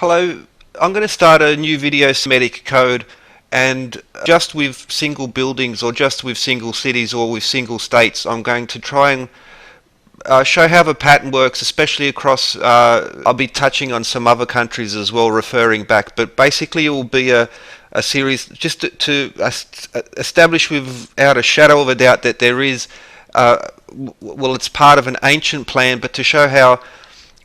Hello, I'm going to start a new video, Hermetic Code, and just with single buildings or just with single cities or with single states, I'm going to try and show how the pattern works, especially across, I'll be touching on some other countries as well, referring back, but basically it will be a series just to establish without a shadow of a doubt that there is, well, it's part of an ancient plan, but to show how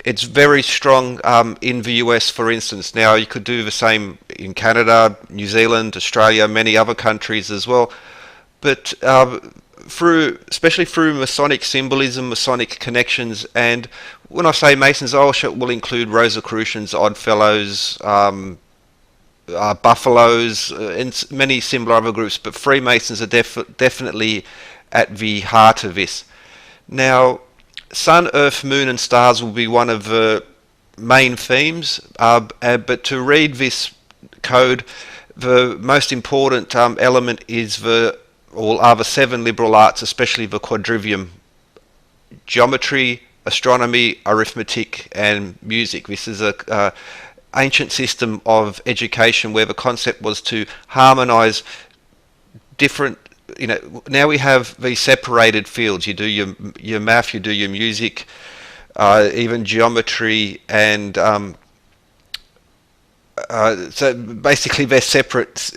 it's very strong in the US, for instance. Now, you could do the same in Canada, New Zealand, Australia, many other countries as well. But especially through Masonic symbolism, Masonic connections, and when I say Masons, I also will include Rosicrucians, Oddfellows, Buffaloes, and many similar other groups. But Freemasons are definitely at the heart of this. Now, Sun, Earth, Moon and Stars will be one of the main themes, but to read this code, the most important element is are the seven liberal arts, especially the quadrivium: geometry, astronomy, arithmetic and music. This is a ancient system of education where the concept was to harmonize different. Now we have these separated fields. You do your math, you do your music, even geometry, and so basically they're separate.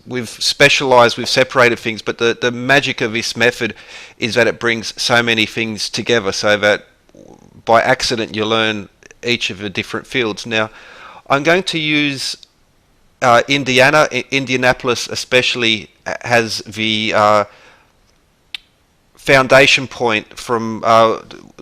We've specialized, we've separated things, but the magic of this method is that it brings so many things together, so that by accident you learn each of the different fields. Now, I'm going to use Indianapolis especially has the foundation point from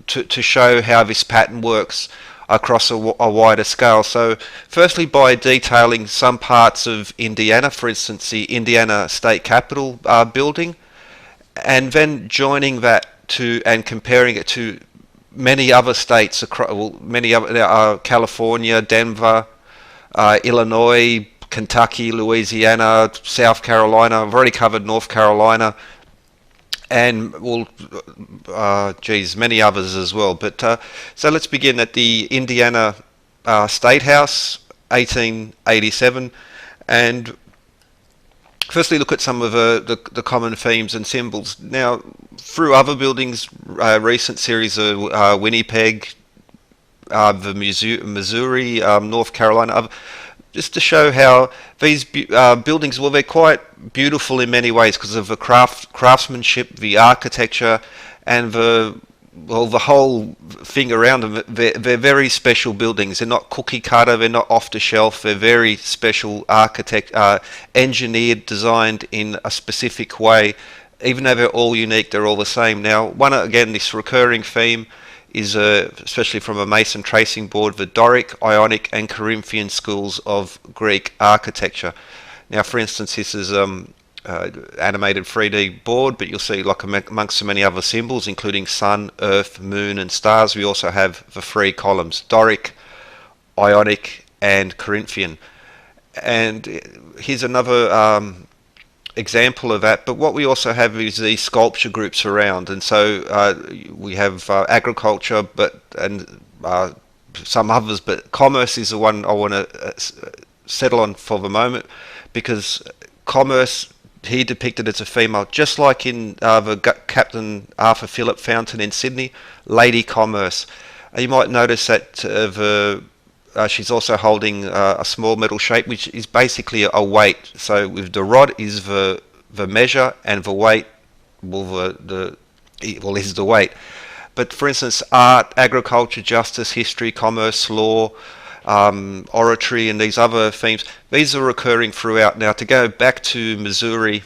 to show how this pattern works across a wider scale. So firstly, by detailing some parts of Indiana, for instance the Indiana State Capitol building, and then joining that to and comparing it to many other states across, many other California, Denver, Illinois, Kentucky, Louisiana, South Carolina. I've already covered North Carolina, and many others as well. But so let's begin at the Indiana State House, 1887, and firstly look at some of the common themes and symbols. Now, through other buildings, recent series of Winnipeg, the Missouri, North Carolina, just to show how these buildings, well, they're quite beautiful in many ways because of the craftsmanship, the architecture, and the whole thing around them. They're very special buildings. They're not cookie cutter. They're not off the shelf. They're very special engineered, designed in a specific way. Even though they're all unique, they're all the same. Now, this recurring theme is especially from a Mason tracing board, the Doric, Ionic and Corinthian schools of Greek architecture. Now, for instance, this is animated 3D board, but you'll see, like amongst so many other symbols, including sun, earth, moon and stars, we also have the three columns: Doric, Ionic and Corinthian. And here's another example of that. But what we also have is these sculpture groups around, and so we have agriculture, and some others, but commerce is the one I want to settle on for the moment, because commerce here depicted as a female, just like in the Captain Arthur Phillip fountain in Sydney, Lady Commerce. You might notice that she's also holding a small metal shape, which is basically a weight. So with the rod is the measure, and the weight, is the weight. But for instance, art, agriculture, justice, history, commerce, law, oratory, and these other themes, these are recurring throughout. Now, to go back to Missouri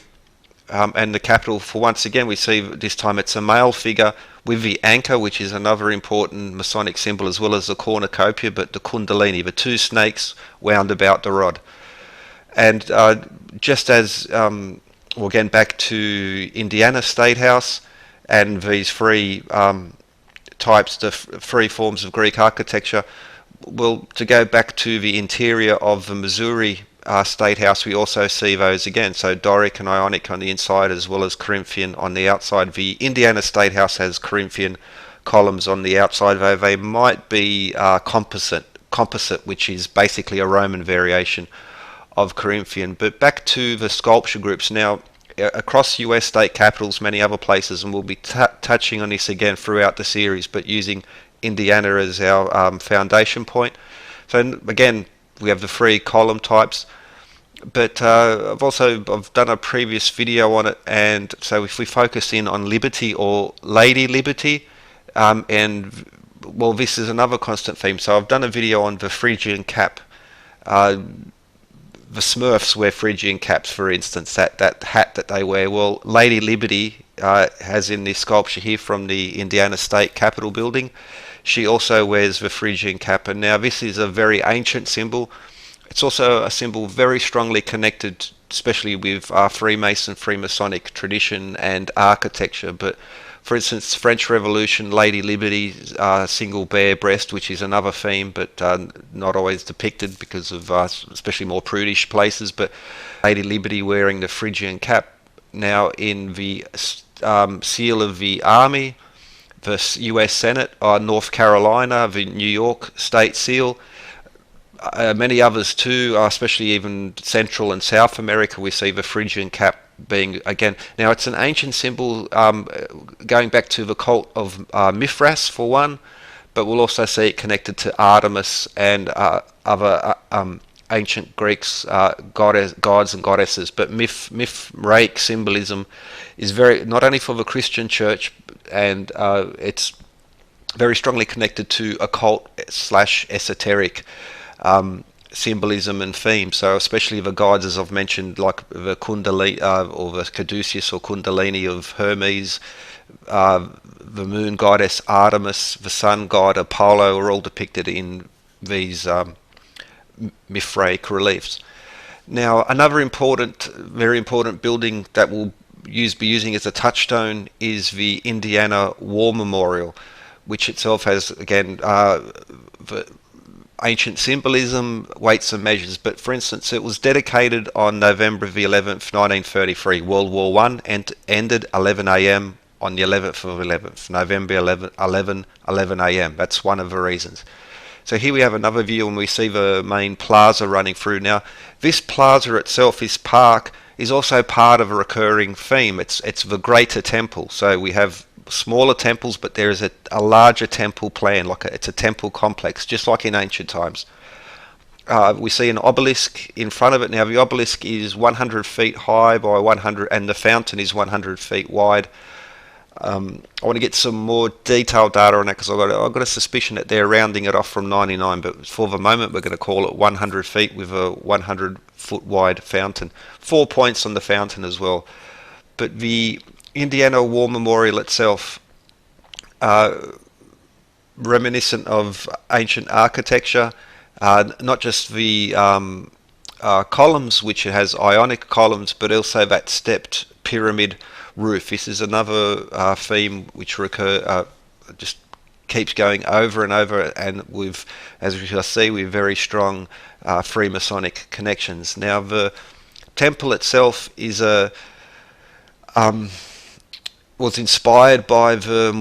and the capital, for once again, we see this time it's a male figure with the anchor, which is another important Masonic symbol, as well as the cornucopia, but the kundalini, the two snakes wound about the rod. And just as, again, back to Indiana State House and these three types, the three forms of Greek architecture, well, to go back to the interior of the Missouri State House, we also see those again. So Doric and Ionic on the inside, as well as Corinthian on the outside. The Indiana State House has Corinthian columns on the outside, though they might be composite composite, which is basically a Roman variation of Corinthian. But back to the sculpture groups now. Across US state capitals, many other places, and we'll be touching on this again throughout the series, but using Indiana as our foundation point. So again, we have the three column types, but I've done a previous video on it, and so if we focus in on liberty or Lady Liberty, and well, this is another constant theme. So I've done a video on the Phrygian cap. The Smurfs wear Phrygian caps, for instance, that hat that they wear. Well, Lady Liberty has in this sculpture here from the Indiana State Capitol building. She also wears the Phrygian cap, and now this is a very ancient symbol. It's also a symbol very strongly connected, especially with Freemasonic tradition and architecture. But for instance, French Revolution, Lady Liberty, single bare breast, which is another theme, but not always depicted because of especially more prudish places. But Lady Liberty wearing the Phrygian cap. Now in the seal of the Army, the U.S. Senate, North Carolina, the New York State seal, many others too, especially even Central and South America, we see the Phrygian cap being, again, now it's an ancient symbol going back to the cult of Mithras for one, but we'll also see it connected to Artemis and other ancient Greeks, gods and goddesses. But Mithraic symbolism is very, not only for the Christian church, and it's very strongly connected to occult / esoteric symbolism and theme. So especially the gods, as I've mentioned, like the Kundalini or the Caduceus or Kundalini of Hermes, the moon goddess Artemis, the sun god Apollo, are all depicted in these Mithraic reliefs. Now another very important building that we'll be using as a touchstone is the Indiana War Memorial, which itself has, again, the ancient symbolism, weights and measures. But for instance, it was dedicated on November the 11th, 1933. World War I ended 11 a.m. on the 11th of 11th, November 11 a.m. That's one of the reasons. So here we have another view, and we see the main plaza running through. Now, this plaza itself, this park, is also part of a recurring theme. It's the greater temple. So we have smaller temples, but there is a larger temple plan, it's a temple complex, just like in ancient times. We see an obelisk in front of it. Now the obelisk is 100 feet high by 100, and the fountain is 100 feet wide. I want to get some more detailed data on that because I've got a suspicion that they're rounding it off from 99, but for the moment we're going to call it 100 feet with a 100 foot wide fountain. 4 points on the fountain as well. But the Indiana War Memorial itself, reminiscent of ancient architecture, not just the columns, which it has ionic columns, but also that stepped pyramid roof. This is another theme which just keeps going over and over, and as we shall see, with very strong Freemasonic connections. Now the temple itself is was inspired by the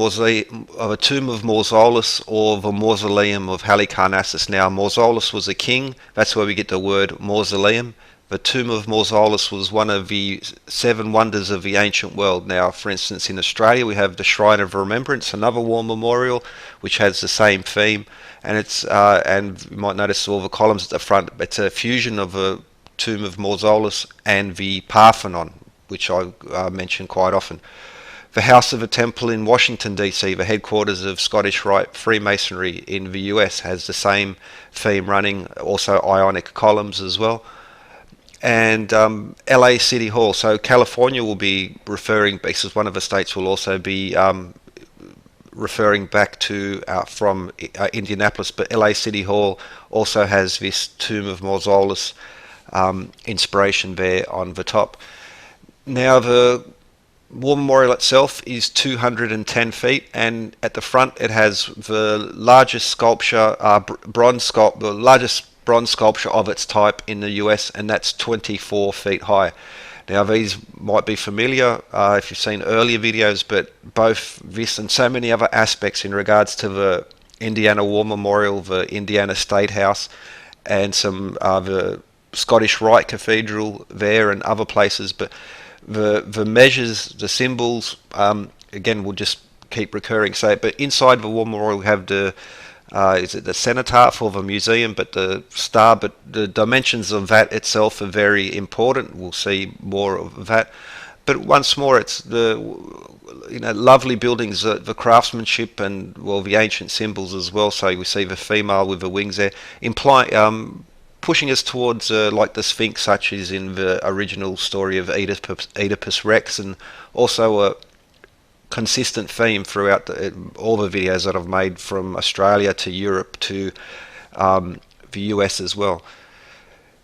tomb of Mausolus or the mausoleum of Halicarnassus. Now Mausolus was a king, that's where we get the word mausoleum. The tomb of Mausolus was one of the 7 wonders of the ancient world. Now, for instance, in Australia we have the Shrine of Remembrance, another war memorial, which has the same theme, and it's and you might notice all the columns at the front. It's a fusion of the tomb of Mausolus and the Parthenon, which I mention quite often. The House of a Temple in Washington DC, the headquarters of Scottish Rite Freemasonry in the US, has the same theme running, also ionic columns as well. And LA City Hall, so California will be referring, because one of the states will also be referring back to from Indianapolis, but LA City Hall also has this tomb of Mausolus inspiration there on the top. Now the War Memorial itself is 210 feet, and at the front it has the largest sculpture, the largest bronze sculpture of its type in the US, and that's 24 feet high. Now these might be familiar if you've seen earlier videos, but both this and so many other aspects in regards to the Indiana War Memorial, the Indiana State House, and some the Scottish Rite Cathedral there and other places. But the measures, the symbols, again, will just keep recurring. So, but inside the War Memorial, we have the is it the cenotaph or the museum, but the star, but the dimensions of that itself are very important. We'll see more of that. But once more, it's the lovely buildings, the craftsmanship, and well, the ancient symbols as well. So we see the female with the wings there, pushing us towards like the Sphinx, such as in the original story of Oedipus Rex, and also a consistent theme throughout all the videos that I've made from Australia to Europe to the US as well.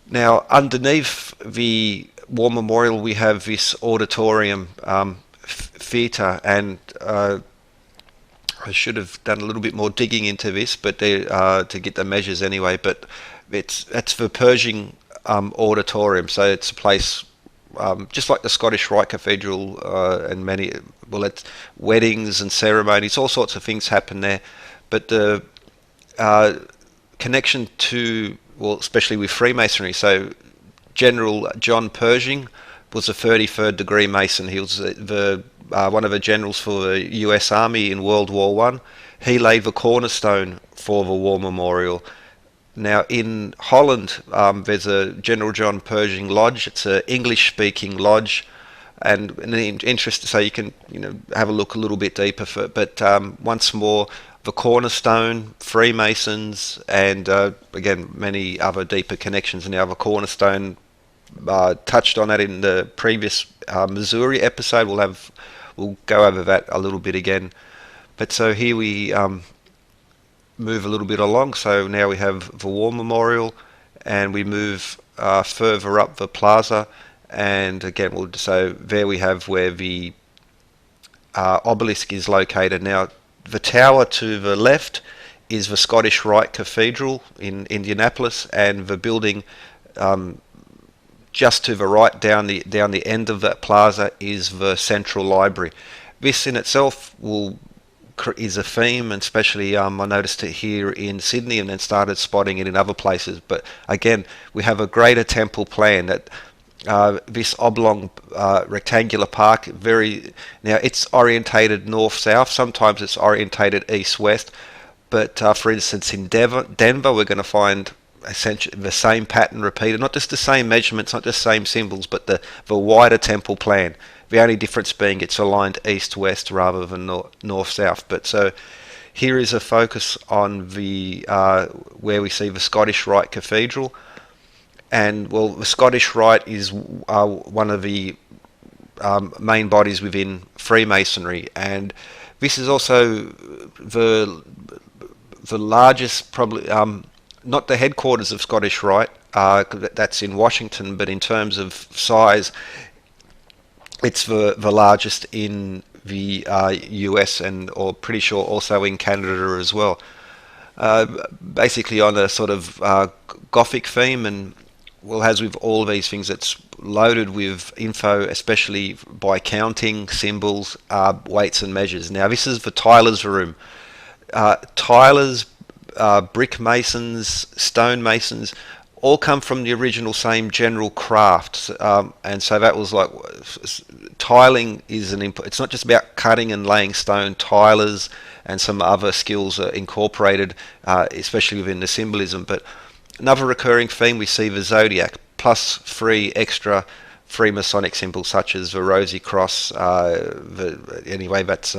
Now, underneath the War Memorial, we have this auditorium theatre, and I should have done a little bit more digging into this, but to get the measures anyway. But it's the Pershing auditorium, so it's a place just like the Scottish Rite Cathedral and many, well, it's weddings and ceremonies, all sorts of things happen there. But the connection to, well, especially with Freemasonry, so General John Pershing was a 33rd degree Mason. He was the one of the generals for the US Army in World War One. He laid the cornerstone for the War Memorial. Now in Holland, there's a General John Pershing Lodge. It's an English-speaking lodge, and an interest. So you can have a look a little bit deeper. But once more, the cornerstone, Freemasons, and again many other deeper connections. Now the cornerstone, touched on that in the previous Missouri episode. We'll go over that a little bit again. But so here we move a little bit along. So now we have the War Memorial, and we move further up the plaza, and again, so there we have where the obelisk is located. Now, the tower to the left is the Scottish Rite Cathedral in Indianapolis, and the building just to the right, down the end of that plaza, is the Central Library. This in itself is a theme, and especially I noticed it here in Sydney, and then started spotting it in other places. But again, we have a greater temple plan that this oblong rectangular park, now it's orientated north-south. Sometimes it's orientated east-west. But for instance, in Denver, we're going to find essentially the same pattern repeated, not just the same measurements, not just the same symbols, but the wider temple plan. The only difference being it's aligned east-west rather than north-south. But so here is a focus on the where we see the Scottish Rite Cathedral, and well, the Scottish Rite is one of the main bodies within Freemasonry, and this is also the largest, probably not the headquarters of Scottish Rite. That's in Washington, but in terms of size, it's the largest in the US, or pretty sure also in Canada as well. Basically on a sort of Gothic theme, and well, as with all of these things, it's loaded with info, especially by counting, symbols, weights and measures. Now this is the Tyler's room. Tylers, brick masons, stone masons, all come from the original same general craft, and so that was like tiling is it's not just about cutting and laying stone. Tilers and some other skills are incorporated, especially within the symbolism. But another recurring theme, we see the zodiac plus 3 extra Freemasonic symbols such as the Rosy Cross. Anyway, that's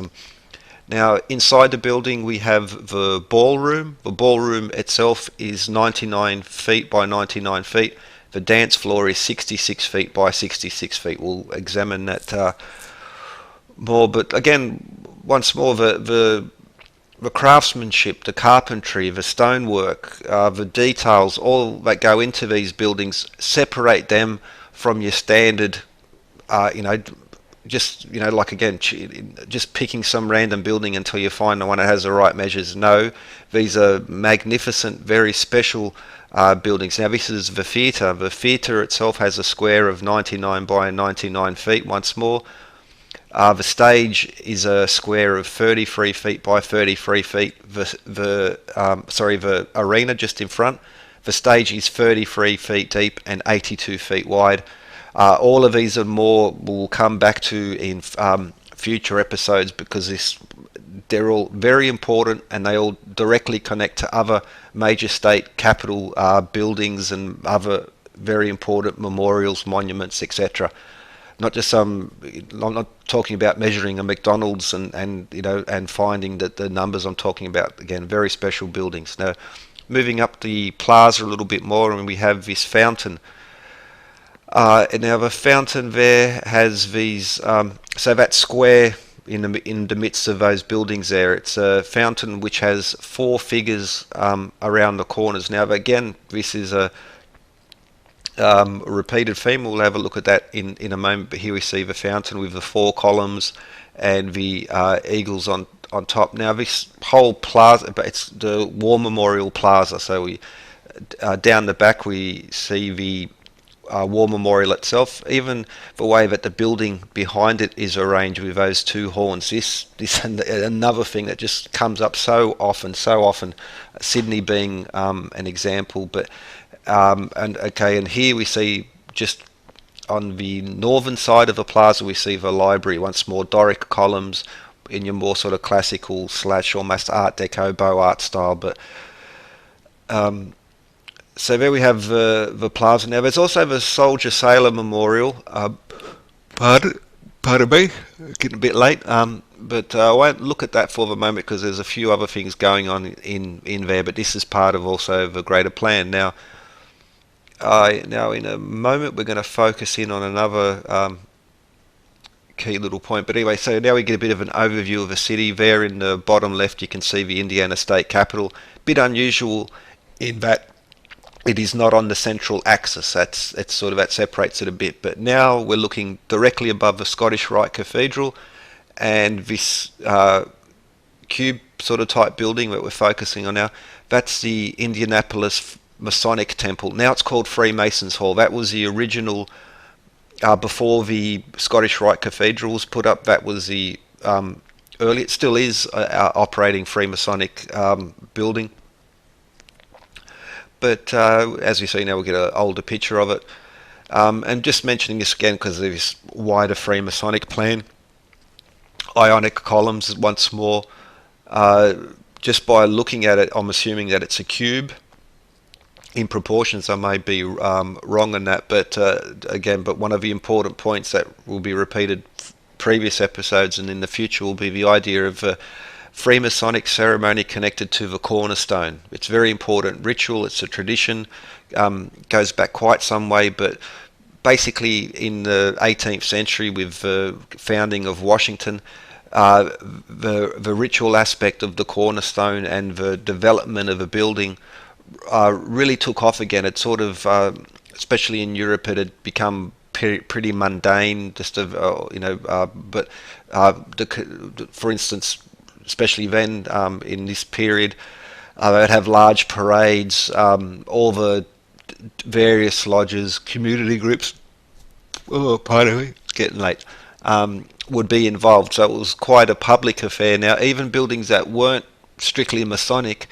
now inside the building we have the ballroom. The ballroom itself is 99 feet by 99 feet. The dance floor is 66 feet by 66 feet. We'll examine that more. But again, once more, the craftsmanship, the carpentry, the stonework, the details, all that go into these buildings separate them from your standard, like again, just picking some random building until you find the one that has the right measures. No, these are magnificent, very special buildings. Now this is the theatre. The theatre itself has a square of 99 by 99 feet. Once more, The stage is a square of 33 feet by 33 feet. The arena just in front. The stage is 33 feet deep and 82 feet wide. All of these and more will come back to in future episodes because they're all very important and they all directly connect to other major state capital buildings and other very important memorials, monuments, etc. Not just I'm not talking about measuring a McDonald's and finding that the numbers I'm talking about, again, very special buildings. Now, moving up the plaza a little bit more, and we have this fountain. And now the fountain there has these. So that square in the midst of those buildings there, it's a fountain which has 4 figures around the corners. Now again, this is a repeated theme. We'll have a look at that in a moment. But here we see the fountain with the 4 columns and the eagles on top. Now this whole plaza, but it's the War Memorial Plaza. So we down the back we see the War Memorial itself, even the way that the building behind it is arranged with those 2 horns. This another thing that just comes up so often. Sydney being an example, but and here we see just on the northern side of the plaza we see the library once more, Doric columns in your more sort of classical / almost Art Deco Beaux Art style, but. So there we have the plaza. Now there's also the Soldier Sailor Memorial. Pardon me, getting a bit late. But I won't look at that for the moment because there's a few other things going on in there. But this is part of also the greater plan. Now in a moment we're going to focus in on another key little point. But anyway, so now we get a bit of an overview of the city. There in the bottom left you can see the Indiana State Capitol. Bit unusual in that it is not on the central axis. That's sort of that separates it a bit. But now we're looking directly above the Scottish Rite Cathedral, and this cube sort of type building that we're focusing on now. That's the Indianapolis Masonic Temple. Now it's called Freemasons Hall. That was the original before the Scottish Rite Cathedral was put up. That was the early. It still is operating Freemasonic building. But as we see now, we'll get an older picture of it. And just mentioning this again because of this wider Freemasonic plan. Ionic columns once more. Just by looking at it, I'm assuming that it's a cube. In proportions, I may be wrong on that. But again, but one of the important points that will be repeated previous episodes and in the future will be the idea of Freemasonic ceremony connected to the cornerstone. It's very important ritual. It's a tradition, goes back quite some way, but basically in the 18th century with the founding of Washington, the ritual aspect of the cornerstone and the development of a building really took off again. It sort of, especially in Europe, it had become pretty mundane. But for instance, especially then in this period, they'd have large parades, all the various lodges, community groups, pardon me, it's getting late, would be involved. So it was quite a public affair. Now even buildings that weren't strictly Masonic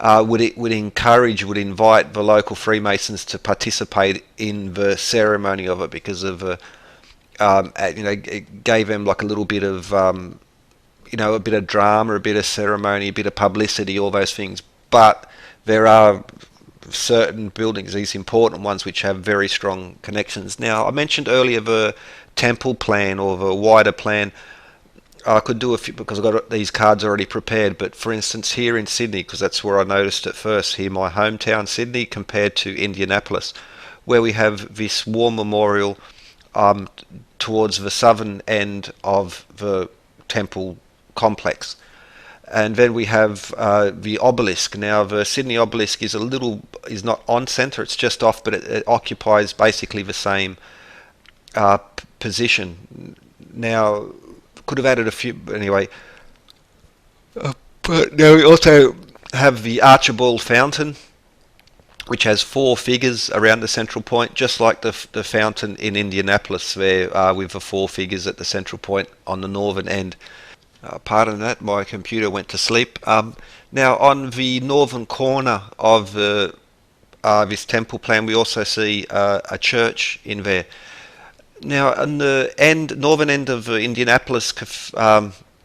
would invite the local Freemasons to participate in the ceremony of it because of it gave them like a little bit of a bit of drama, a bit of ceremony, a bit of publicity, all those things. But there are certain buildings, these important ones, which have very strong connections. Now, I mentioned earlier the temple plan or the wider plan. I could do a few because I've got these cards already prepared. But for instance, here in Sydney, because that's where I noticed it first, here my hometown, Sydney, compared to Indianapolis, where we have this war memorial towards the southern end of the temple complex, and then we have the obelisk. Now the Sydney obelisk is not on centre, it's just off, but it occupies basically the same position. Now could have added a few, but anyway. But now we also have the Archibald Fountain, which has four figures around the central point, just like the fountain in Indianapolis there, with the four figures at the central point on the northern end. Pardon that, my computer went to sleep. Now, on the northern corner of this temple plan, we also see a church in there. Now, on the northern end of the Indianapolis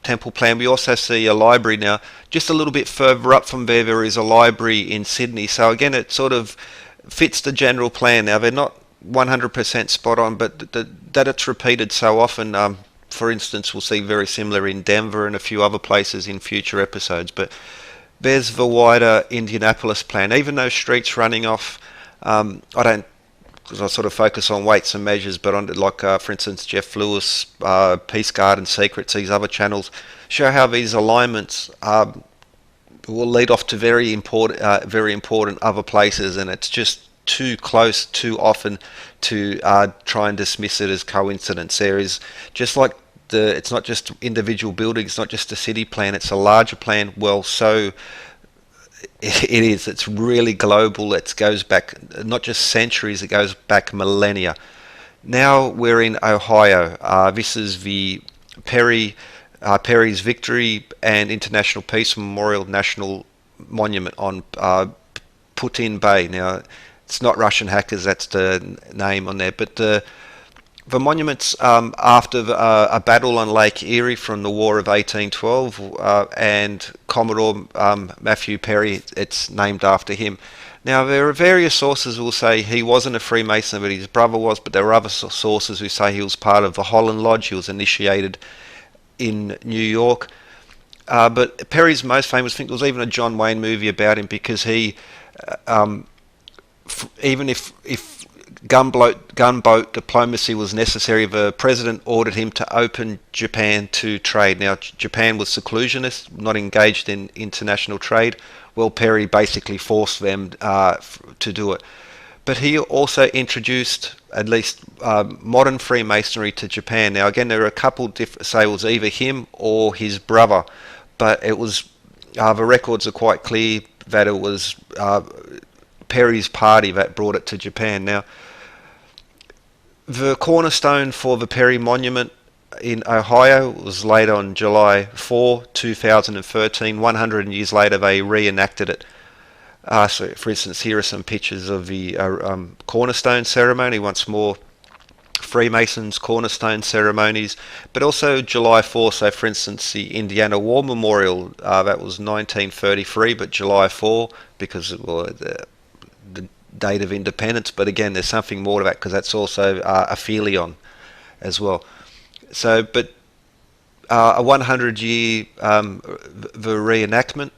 temple plan, we also see a library. Now, just a little bit further up from there is a library in Sydney. So again, it sort of fits the general plan. Now, they're not 100% spot on, but that it's repeated so often. For instance, we'll see very similar in Denver and a few other places in future episodes. But there's the wider Indianapolis plan. Even those streets running off, I don't, because I sort of focus on weights and measures, but on for instance, Jeff Lewis, Peace Garden Secrets, these other channels show how these alignments will lead off to very important other places, and it's just too close too often to try and dismiss it as coincidence. There is, just like it's not just individual buildings, it's not just a city plan, it's a larger plan. Well, so it is. It's really global. It goes back not just centuries, it goes back millennia. Now we're in Ohio. This is the Perry's Victory and International Peace Memorial National Monument on Putin Bay. Now, it's not Russian hackers, that's the name on there, but the monument's after a battle on Lake Erie from the War of 1812, and Commodore Matthew Perry, it's named after him. Now, there are various sources who will say he wasn't a Freemason, but his brother was, but there are other sources who say he was part of the Holland Lodge. He was initiated in New York. But Perry's most famous, I think there was even a John Wayne movie about him, because he, even if gunboat diplomacy was necessary, the president ordered him to open Japan to trade. Now, Japan was seclusionist, not engaged in international trade. Well, Perry basically forced them to do it. But he also introduced at least modern Freemasonry to Japan. Now, again, there are a couple say it was either him or his brother, but it was the records are quite clear that it was Perry's party that brought it to Japan. Now, the cornerstone for the Perry Monument in Ohio was laid on July 4, 2013. 100 years later, they reenacted it. So, for instance, here are some pictures of the cornerstone ceremony. Once more, Freemasons' cornerstone ceremonies, but also July 4. So, for instance, the Indiana War Memorial, that was 1933, but July 4, because the date of independence. But again, there's something more to that, because that's also a Philion as well. So, but a 100-year the reenactment.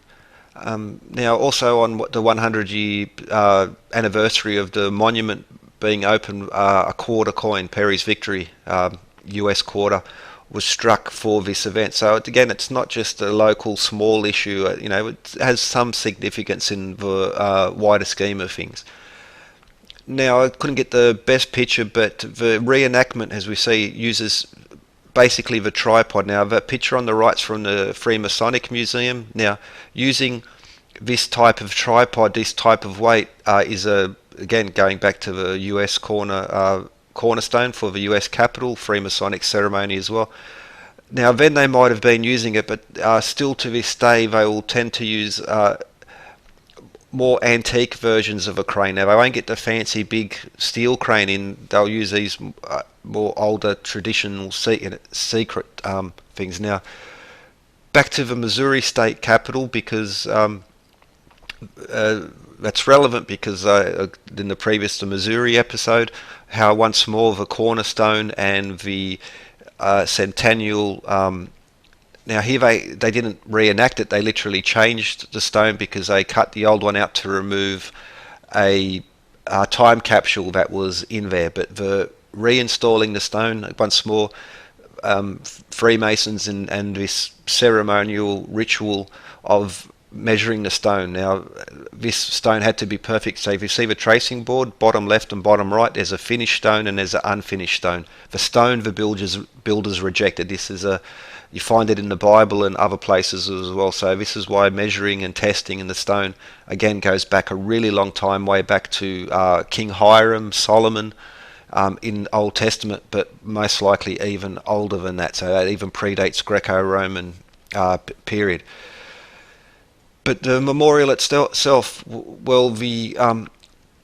Now, also on the 100-year anniversary of the monument being open, a quarter coin, Perry's Victory, US quarter, was struck for this event. So again, it's not just a local small issue. It has some significance in the wider scheme of things. Now, I couldn't get the best picture, but the reenactment, as we see, uses basically the tripod. Now, the picture on the right's from the Freemasonic Museum. Now, using this type of tripod, this type of weight, is again going back to the US cornerstone for the US Capitol, Freemasonic ceremony as well. Now, then they might have been using it, but still to this day they will tend to use more antique versions of a crane. Now, they won't get the fancy big steel crane in. They'll use these more older traditional secret things. Now, back to the Missouri State Capitol, because that's relevant, because in the previous Missouri episode, how once more the cornerstone and the centennial. Now here they didn't reenact it, they literally changed the stone, because they cut the old one out to remove a time capsule that was in there. But the reinstalling the stone, once more, Freemasons and this ceremonial ritual of measuring the stone. Now, this stone had to be perfect. So if you see the tracing board, bottom left and bottom right, there's a finished stone and there's an unfinished stone. The stone the builders rejected. You find it in the Bible and other places as well. So this is why measuring and testing in the stone, again, goes back a really long time, way back to King Hiram, Solomon, in Old Testament, but most likely even older than that. So that even predates Greco-Roman period. But the memorial itself, well, the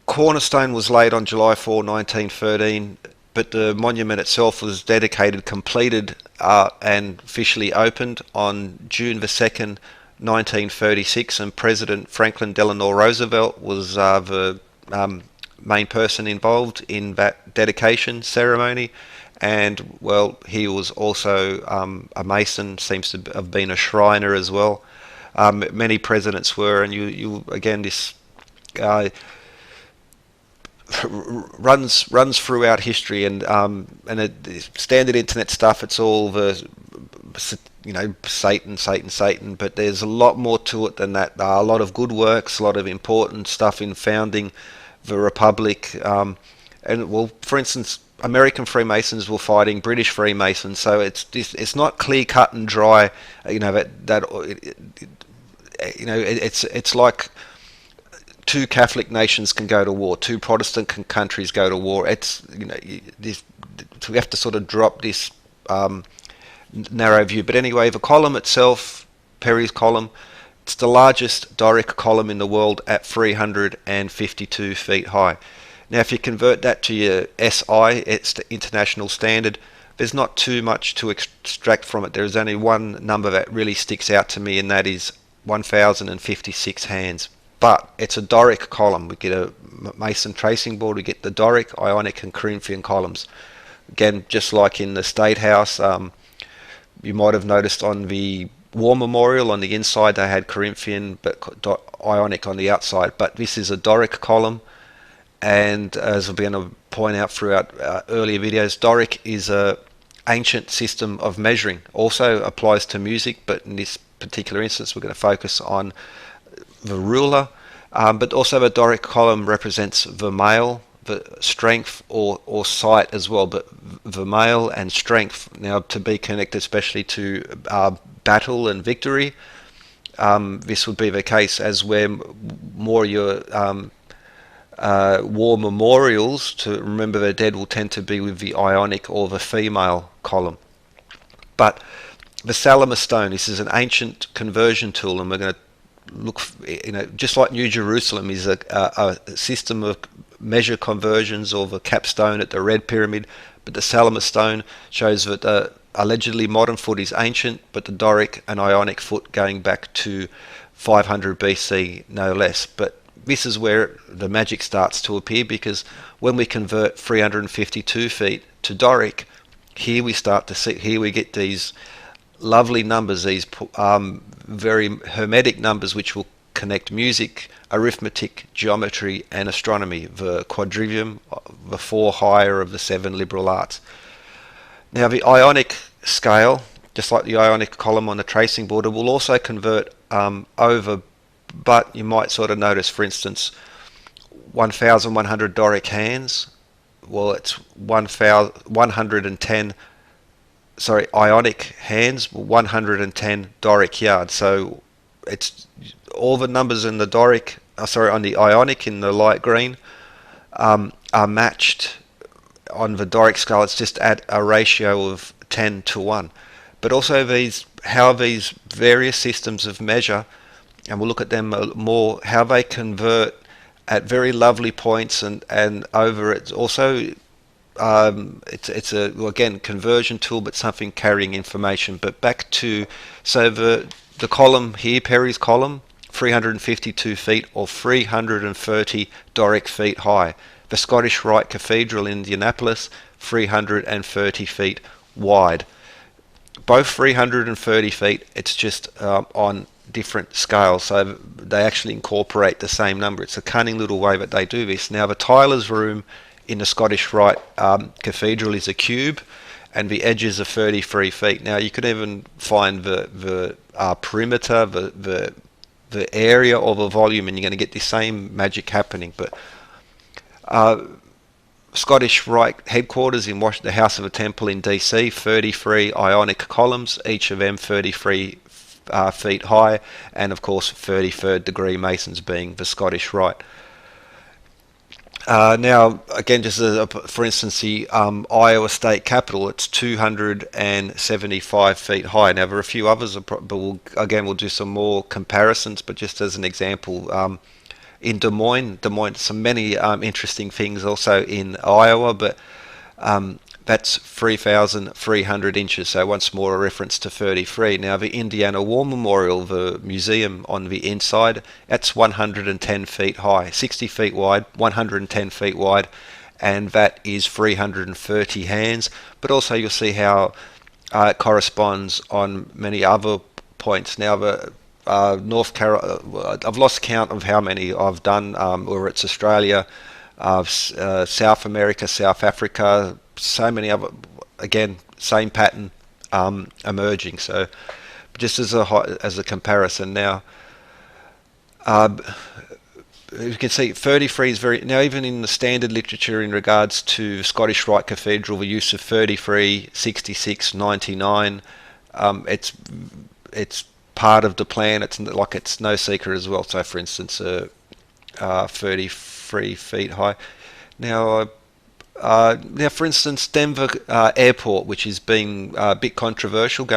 cornerstone was laid on July 4, 1913, but the monument itself was dedicated, completed, and officially opened on June the 2nd, 1936, and President Franklin Delano Roosevelt was the main person involved in that dedication ceremony. And, well, he was also a Mason, seems to have been a Shriner as well. Many presidents were, and you again, this runs throughout history, and standard internet stuff. It's all the Satan, but there's a lot more to it than that. A lot of good works, a lot of important stuff in founding the Republic, and well, for instance, American Freemasons were fighting British Freemasons, so it's not clear cut and dry. It's like two Catholic nations can go to war, two Protestant countries go to war. So we have to sort of drop this narrow view. But anyway, the column itself, Perry's column, it's the largest Doric column in the world at 352 feet high. Now, if you convert that to your SI, it's the international standard, there's not too much to extract from it. There's only one number that really sticks out to me, and that is 1,056 hands. But it's a Doric column. We get a Mason tracing board, we get the Doric, Ionic and Corinthian columns. Again, just like in the State House, you might have noticed on the War Memorial, on the inside they had Corinthian but Ionic on the outside. But this is a Doric column, and as I've been going to point out throughout earlier videos, Doric is a ancient system of measuring. Also applies to music, but in this particular instance we're going to focus on the ruler. But also the Doric column represents the male, the strength or sight as well, but the male and strength, now to be connected especially to battle and victory. This would be the case as where more your war memorials to remember the dead will tend to be with the Ionic or the female column. But the Salamis stone, this is an ancient conversion tool, and we're going to look, just like New Jerusalem is a system of measure conversions, or the capstone at the Red Pyramid, but the Salamis stone shows that the allegedly modern foot is ancient, but the Doric and Ionic foot going back to 500 BC, no less. But this is where the magic starts to appear, because when we convert 352 feet to Doric, here we get these lovely numbers, these very hermetic numbers which will connect music, arithmetic, geometry and astronomy, the quadrivium, the four higher of the seven liberal arts. Now the Ionic scale, just like the Ionic column on the tracing board, it will also convert over, but you might sort of notice, for instance, 1,100 Doric hands, well, it's 110 Ionic hands, 110 Doric yards. So it's all the numbers in the Doric, on the Ionic in the light green, are matched on the Doric scale. It's just at a ratio of 10 to 1. But also how these various systems of measure, and we'll look at them more, how they convert at very lovely points and over. It's also it's a, again, conversion tool, but something carrying information. But back to, so the column here, Perry's column, 352 feet or 330 Doric feet high. The Scottish Rite Cathedral in Indianapolis, 330 feet wide. Both 330 feet, it's just on different scales, so they actually incorporate the same number. It's a cunning little way that they do this. Now the Tyler's room in the Scottish Rite Cathedral is a cube, and the edges are 33 feet. Now you could even find the perimeter, the the area or the volume, and you're going to get the same magic happening. But Scottish Rite headquarters in Washington, the House of a Temple in DC, 33 ionic columns, each of them 33 feet high, and of course 33rd degree Masons being the Scottish Rite. Now, again, just for instance, the Iowa State Capitol, it's 275 feet high. Now, there are a few others, but we'll do some more comparisons, but just as an example, in Des Moines, some many interesting things also in Iowa, but that's 3,300 inches, so once more a reference to 33. Now the Indiana War Memorial, the museum on the inside, that's 110 feet high, 60 feet wide, 110 feet wide, and that is 330 hands, but also you'll see how it corresponds on many other points. Now the North Carolina, I've lost count of how many I've done, whether it's Australia, South America, South Africa, so many other, again, same pattern emerging. So just as a comparison now, you can see 33 is very, now even in the standard literature in regards to Scottish Rite Cathedral, the use of 33, 66, 99, it's part of the plan. It's no secret as well. So for instance, 33 feet high. Now, for instance, Denver Airport, which has been a bit controversial,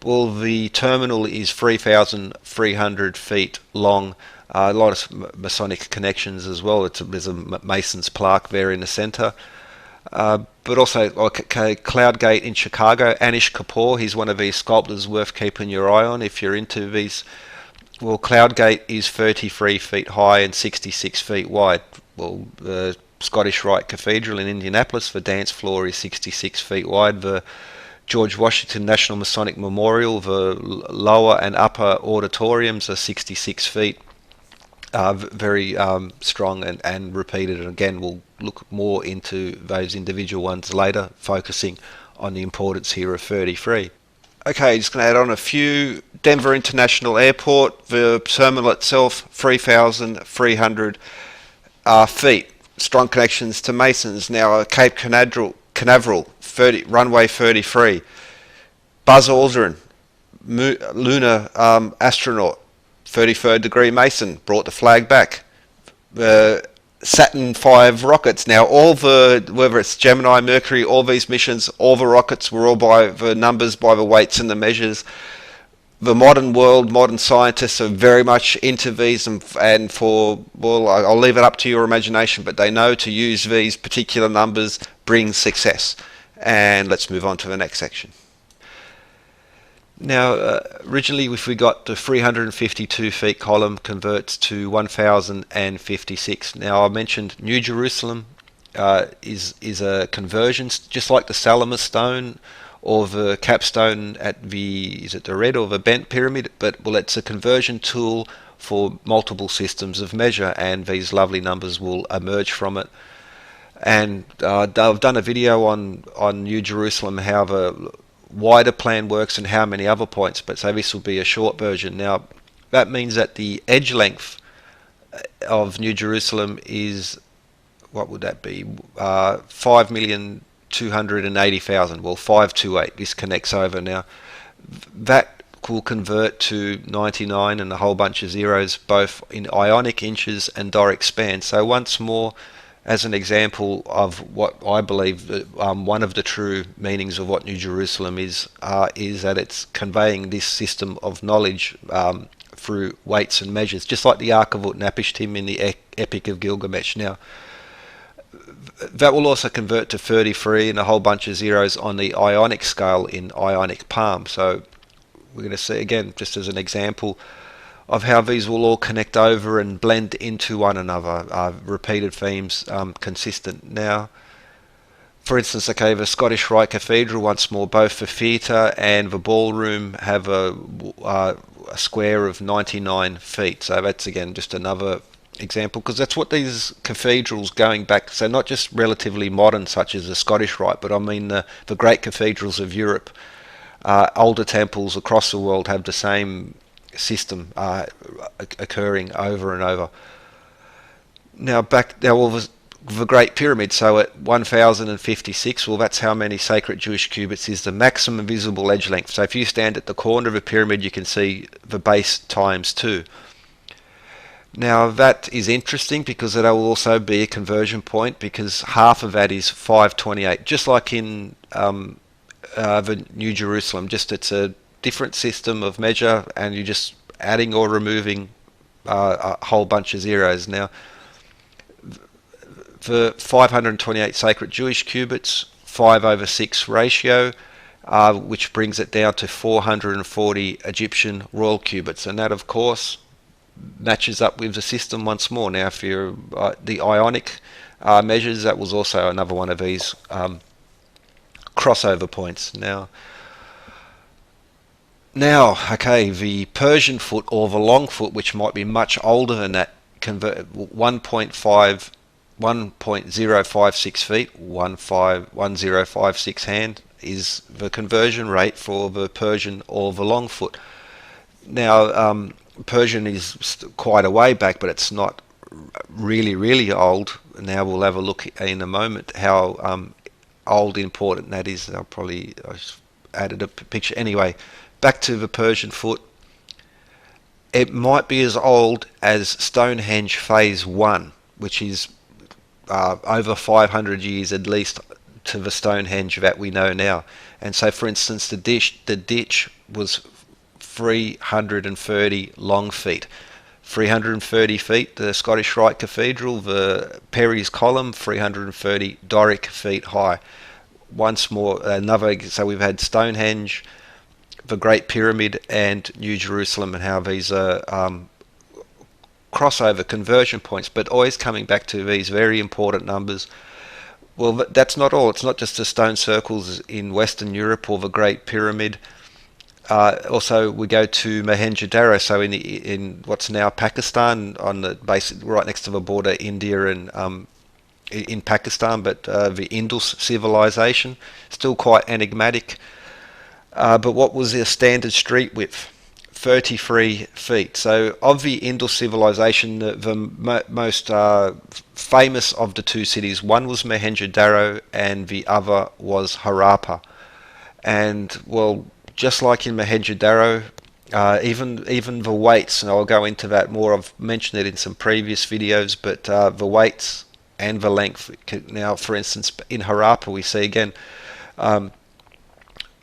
well, the terminal is 3,300 feet long. A lot of Masonic connections as well. There's a Mason's plaque there in the center. But also Cloud Gate in Chicago, Anish Kapoor, he's one of these sculptors worth keeping your eye on if you're into these. Well, Cloud Gate is 33 feet high and 66 feet wide. Well, the Scottish Rite Cathedral in Indianapolis, the dance floor is 66 feet wide. The George Washington National Masonic Memorial, the lower and upper auditoriums are 66 feet. Very strong and repeated, and again we'll look more into those individual ones later, focusing on the importance here of 33. Okay, just going to add on a few. Denver International Airport, the terminal itself, 3,300 feet. Strong connections to Masons. Now Cape Canaveral, runway 33. Buzz Aldrin, lunar astronaut, 33rd degree Mason, brought the flag back. The Saturn V rockets, now whether it's Gemini, Mercury, all these missions, all the rockets were all by the numbers, by the weights and the measures. The modern world, modern scientists are very much into these, and I'll leave it up to your imagination, but they know to use these particular numbers brings success. And let's move on to the next section. Now, originally, if we got the 352 feet column converts to 1,056. Now, I mentioned New Jerusalem is a conversion, just like the Salamis stone or the capstone at is it the red or the bent pyramid? But well, it's a conversion tool for multiple systems of measure, and these lovely numbers will emerge from it. And I've done a video on New Jerusalem, how the wider plan works and how many other points, but so this will be a short version. Now that means that the edge length of New Jerusalem is, what would that be, 5,280,000, well 528, this connects over. Now that will convert to 99 and a whole bunch of zeros, both in ionic inches and Doric span. So once more, as an example of what I believe one of the true meanings of what New Jerusalem is that it's conveying this system of knowledge through weights and measures, just like the Ark of Utnapishtim in the Epic of Gilgamesh. Now, that will also convert to 33 and a whole bunch of zeros on the ionic scale in ionic palm. So we're going to see, again, just as an example of how these will all connect over and blend into one another, repeated themes, consistent. Now, for instance, the Scottish Rite Cathedral, once more, both the theatre and the ballroom have a square of 99 feet. So that's, again, just another example, because that's what these cathedrals going back, so not just relatively modern, such as the Scottish Rite, but I mean the great cathedrals of Europe, older temples across the world have the same system occurring over and over. Now the Great Pyramid, so at 1056, well, that's how many sacred Jewish cubits is the maximum visible edge length. So if you stand at the corner of a pyramid, you can see the base times 2. Now that is interesting because that will also be a conversion point, because half of that is 528, just like in the New Jerusalem. Just it's a different system of measure, and you're just adding or removing a whole bunch of zeros. Now, for 528 sacred Jewish cubits, 5/6 ratio, which brings it down to 440 Egyptian royal cubits, and that, of course, matches up with the system once more. Now, if you're the Ionic measures, that was also another one of these crossover points. Now, okay, the Persian foot, or the long foot, which might be much older than that, 1.056 feet, 1056 hand, is the conversion rate for the Persian or the long foot. Now, Persian is quite a way back, but it's not really old. Now we'll have a look in a moment how old important that is. I added a picture. Anyway, back to the Persian foot. It might be as old as Stonehenge Phase 1, which is over 500 years at least to the Stonehenge that we know now. And so, for instance, the ditch was 330 long feet. 330 feet, the Scottish Rite Cathedral, the Perry's Column, 330 Doric feet high. Once more, so we've had Stonehenge, the Great Pyramid, and New Jerusalem, and how these are crossover conversion points, but always coming back to these very important numbers. Well, that's not all. It's not just the stone circles in Western Europe or the Great Pyramid. Also, we go to Mohenjo-daro, so in what's now Pakistan, on the right next to the border, India and in Pakistan, but the Indus civilization, still quite enigmatic. But what was their standard street width? 33 feet. So of the Indus civilization, the most famous of the two cities, one was Mohenjo-daro and the other was Harappa. And, well, just like in Mohenjo-daro, even the weights, and I'll go into that more, I've mentioned it in some previous videos, but the weights and the length. Now, for instance, in Harappa we see again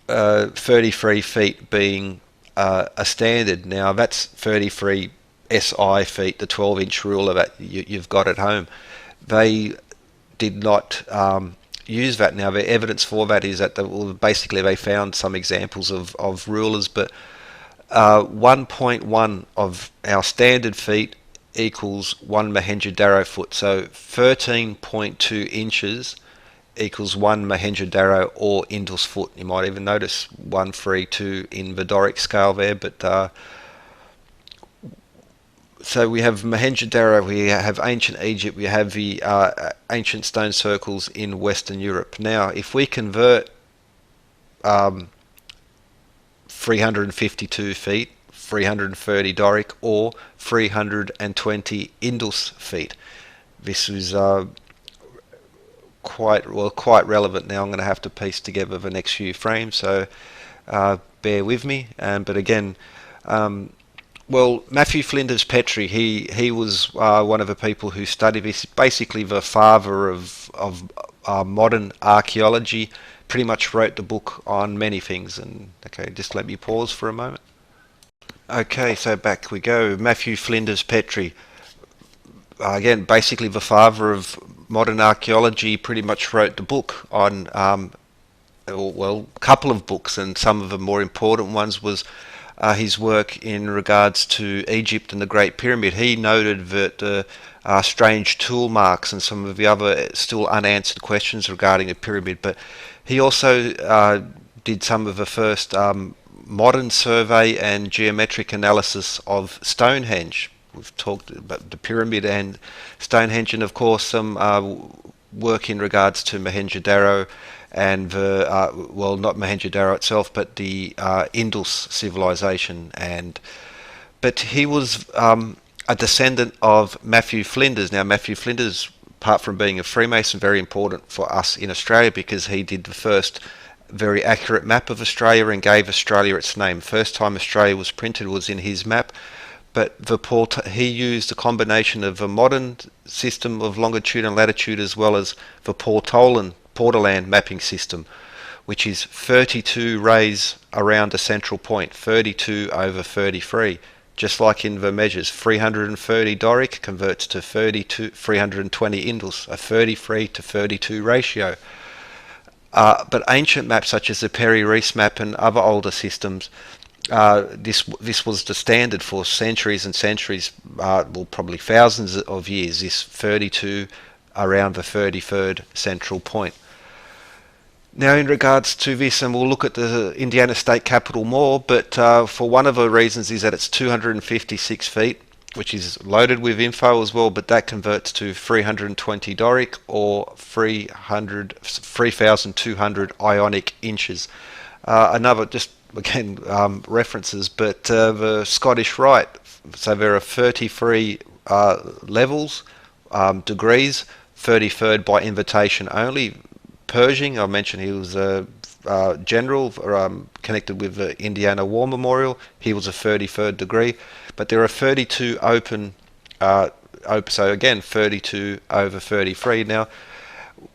33 feet being a standard. Now that's 33 SI feet, the 12-inch ruler that you've got at home. They did not use that. Now the evidence for that is that basically they found some examples of rulers, but 1.1 of our standard feet equals 1 Mohenjo-daro foot. So 13.2 inches equals 1 Mohenjo-daro or Indus foot. You might even notice 132 in the Doric scale there, but so we have Mohenjo-daro, we have ancient Egypt, we have the ancient stone circles in Western Europe. Now, if we convert 352 feet, 330 Doric, or 320 Indus feet, this is quite relevant. Now I'm going to have to piece together the next few frames, so bear with me. But again, well, Matthew Flinders Petrie, he was one of the people who studied this, basically the father of modern archaeology. Pretty much wrote the book on many things. And okay, just let me pause for a moment. Okay, so back we go. Matthew Flinders Petrie, again, basically the father of modern archaeology, pretty much wrote the book on, well, a couple of books, and some of the more important ones was his work in regards to Egypt and the Great Pyramid. He noted that strange tool marks and some of the other still unanswered questions regarding the pyramid, but he also did some of the first modern survey and geometric analysis of Stonehenge. We've talked about the pyramid and Stonehenge, and of course some work in regards to Mohenjo-daro and the, well, not Mohenjo-daro itself, but the Indus civilization. And but he was a descendant of Matthew Flinders. Now, Matthew Flinders, apart from being a Freemason, very important for us in Australia because he did the first very accurate map of Australia and gave Australia its name. First time Australia was printed was in his map, but he used a combination of a modern system of longitude and latitude as well as the Portolan mapping system, which is 32 rays around a central point, 32 over 33. Just like in the measures, 330 Doric converts to 320 Indus, a 33 to 32 ratio. But ancient maps such as the Peri-Reis map and other older systems, this was the standard for centuries and centuries, well, probably thousands of years, this 32 around the 33rd central point. Now, in regards to this, and we'll look at the Indiana state capital more, but for one of the reasons is that it's 256 feet, which is loaded with info as well, but that converts to 320 Doric or 3,200 ionic inches. Another, just again, references, but the Scottish Rite, so there are 33 levels, degrees, 33rd by invitation only. Pershing, I mentioned he was a general connected with the Indiana War Memorial. He was a 33rd degree, but there are 32 open, so again 32 over 33. Now,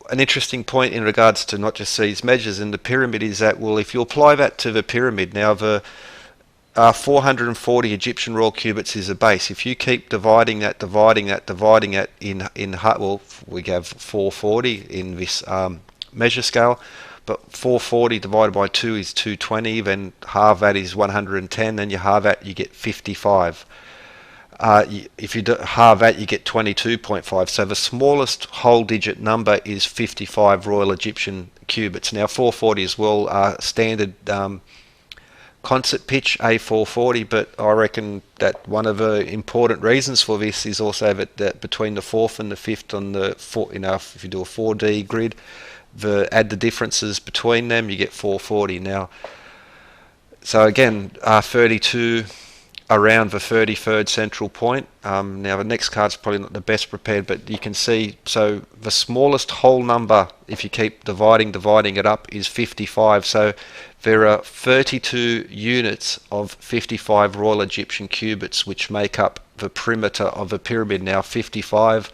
an interesting point in regards to not just these measures in the pyramid is that, well, if you apply that to the pyramid, now the 440 Egyptian royal cubits is a base. If you keep dividing that in well, we have 440 in this measure scale, but 440 divided by 2 is 220, then halve that is 110, then you halve that, you get 55. If you halve that, you get 22.5. So the smallest whole digit number is 55 Royal Egyptian cubits. Now 440 as well, standard concert pitch A440, but I reckon that one of the important reasons for this is also that between the fourth and the fifth on the if you do a 4D grid, add the differences between them, you get 440. Now, so again, 32 around the 33rd central point. Now the next card's probably not the best prepared, but you can see, so the smallest whole number, if you keep dividing it up, is 55. So there are 32 units of 55 Royal Egyptian cubits which make up the perimeter of the pyramid. Now 55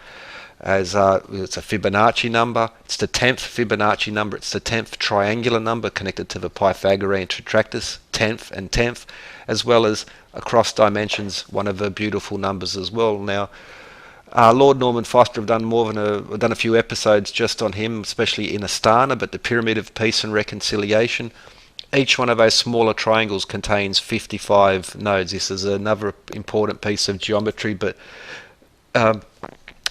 as it's a Fibonacci number. It's the 10th Fibonacci number. It's the 10th triangular number connected to the Pythagorean Tetractys, 10th and 10th, as well as across dimensions, one of the beautiful numbers as well. Now, Lord Norman Foster have done a few episodes just on him, especially in Astana, but the Pyramid of Peace and Reconciliation. Each one of those smaller triangles contains 55 nodes. This is another important piece of geometry, but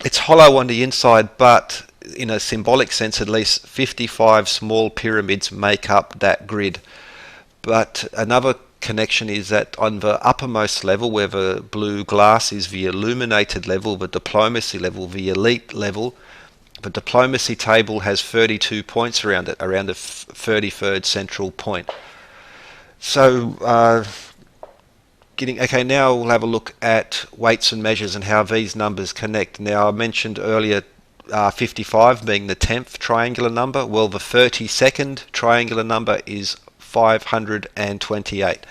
it's hollow on the inside, but in a symbolic sense at least, 55 small pyramids make up that grid. But another connection is that on the uppermost level, where the blue glass is the illuminated level, the diplomacy level, the elite level, the diplomacy table has 32 points around it, around the 33rd central point. So now we'll have a look at weights and measures and how these numbers connect. Now, I mentioned earlier 55 being the 10th triangular number. Well, the 32nd triangular number is 528.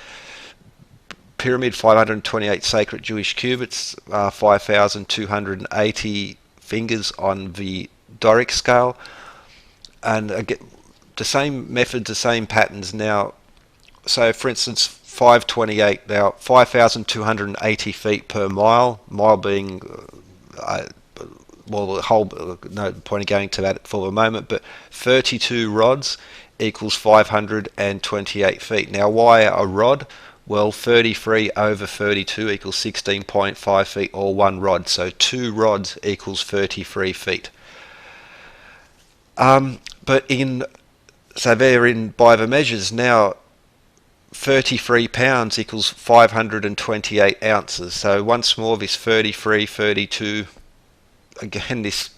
Pyramid, 528 sacred Jewish cubits, 5,280 fingers on the Doric scale. And again, the same methods, the same patterns. Now, so for instance, 528, now 5,280 feet per mile, mile being, well, the whole, no point in going to that for the moment, but 32 rods equals 528 feet. Now, why a rod? Well, 33 over 32 equals 16.5 feet, or one rod. So 2 rods equals 33 feet. But so they're in by the measures now, 33 pounds equals 528 ounces. So once more, this 33, 32, again, this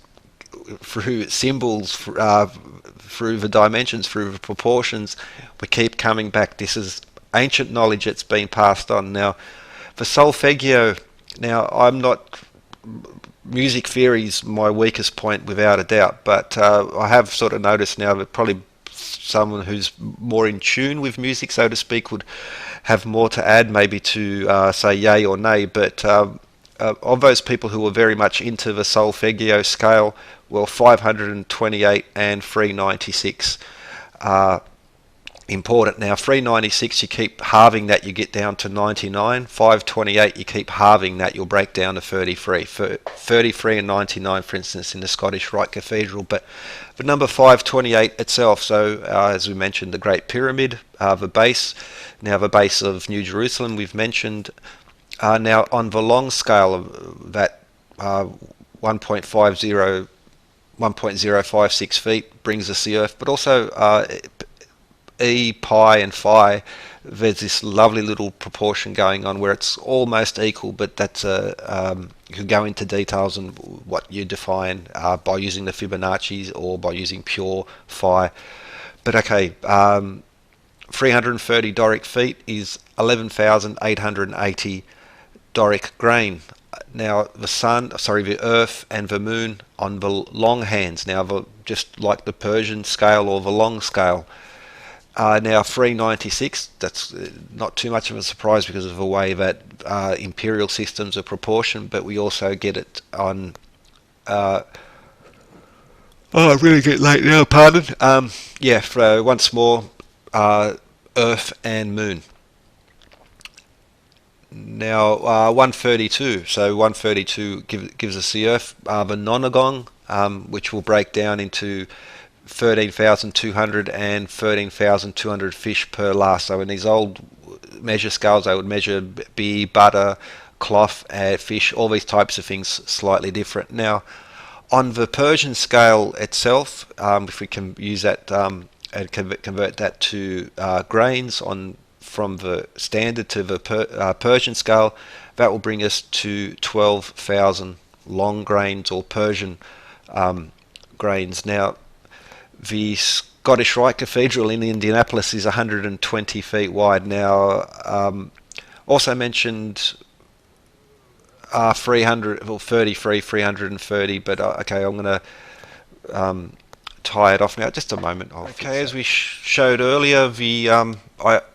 through symbols, through the dimensions, through the proportions, we keep coming back. This is ancient knowledge that's been passed on. Now, For solfeggio, now I'm not, music theory's my weakest point without a doubt, but I have sort of noticed now that probably someone who's more in tune with music, so to speak, would have more to add, maybe to say yay or nay. But of those people who were very much into the solfeggio scale, well, 528 and 396 are important. Now 396, you keep halving that, you get down to 99. 528, you keep halving that, you'll break down to 33. 33 and 99, for instance, in the Scottish Rite Cathedral. But the number 528 itself, so as we mentioned, the Great Pyramid, the base. Now the base of New Jerusalem we've mentioned. Now on the long scale of that, 1.056 feet brings us the Earth, but also E, pi and phi, there's this lovely little proportion going on where it's almost equal, but that's you can go into details on what you define by using the Fibonacci's or by using pure phi. But okay, 330 Doric feet is 11,880 Doric grain. Now the Earth and the Moon on the long hands. Now just like the Persian scale or the long scale. Now 396, that's not too much of a surprise because of the way that imperial systems are proportioned, but we also get it on... I really get late now, pardon. For once more, Earth and Moon. Now 132, so 132 gives us the Earth, the nonagong, which will break down into 13,200 and 13,200 fish per la. So in these old measure scales, they would measure beer, butter, cloth, fish, all these types of things slightly different. Now, on the Persian scale itself, if we can use that and convert that to grains from the standard to the Persian scale, that will bring us to 12,000 long grains or Persian grains. Now, the Scottish Rite Cathedral in Indianapolis is 120 feet wide. Now, also mentioned 330, but okay, I'm going to tie it off now. Just a moment. Okay, as we showed earlier, the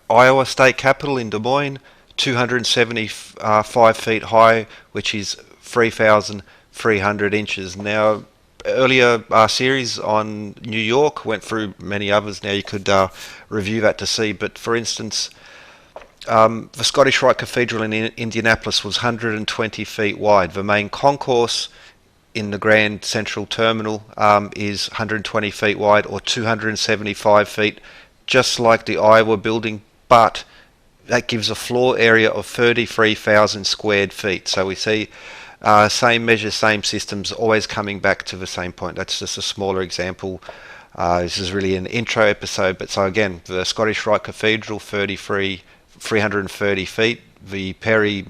Iowa State Capitol in Des Moines, 275 feet high, which is 3,300 inches. Now, earlier series on New York went through many others. Now you could review that to see, but for instance, the Scottish Rite Cathedral in Indianapolis was 120 feet wide. The main concourse in the Grand Central Terminal is 120 feet wide, or 275 feet, just like the Iowa building, but that gives a floor area of 33,000 squared feet. So we see same measures, same systems, always coming back to the same point. That's just a smaller example. This is really an intro episode, but so again, the Scottish Rite Cathedral, 330 feet. The Perry